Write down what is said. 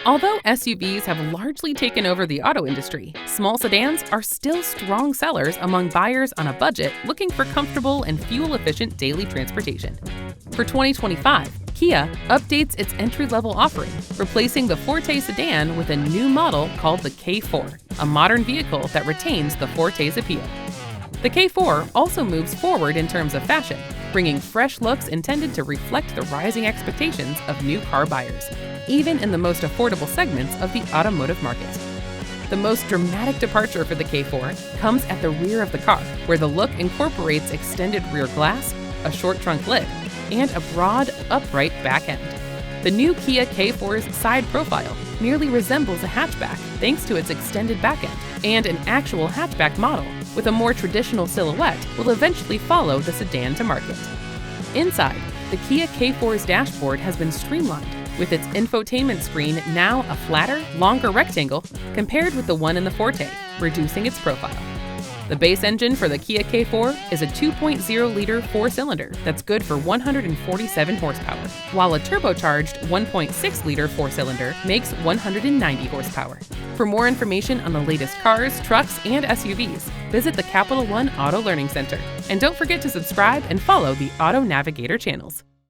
Although SUVs have largely taken over the auto industry, small sedans are still strong sellers among buyers on a budget looking for comfortable and fuel-efficient daily transportation. For 2025, Kia updates its entry-level offering, replacing the Forte sedan with a new model called the K4, a modern vehicle that retains the Forte's appeal. The K4 also moves forward in terms of fashion, bringing fresh looks intended to reflect the rising expectations of new car buyers, even in the most affordable segments of the automotive market. The most dramatic departure for the K4 comes at the rear of the car, where the look incorporates extended rear glass, a short trunk lid, and a broad, upright back end. The new Kia K4's side profile nearly resembles a hatchback thanks to its extended back end, and an actual hatchback model with a more traditional silhouette will eventually follow the sedan to market. Inside, the Kia K4's dashboard has been streamlined, with its infotainment screen now a flatter, longer rectangle compared with the one in the Forte, reducing its profile. The base engine for the Kia K4 is a 2.0-liter four-cylinder that's good for 147 horsepower, while a turbocharged 1.6-liter four-cylinder makes 190 horsepower. For more information on the latest cars, trucks, and SUVs, visit the Capital One Auto Learning Center. And don't forget to subscribe and follow the Auto Navigator channels.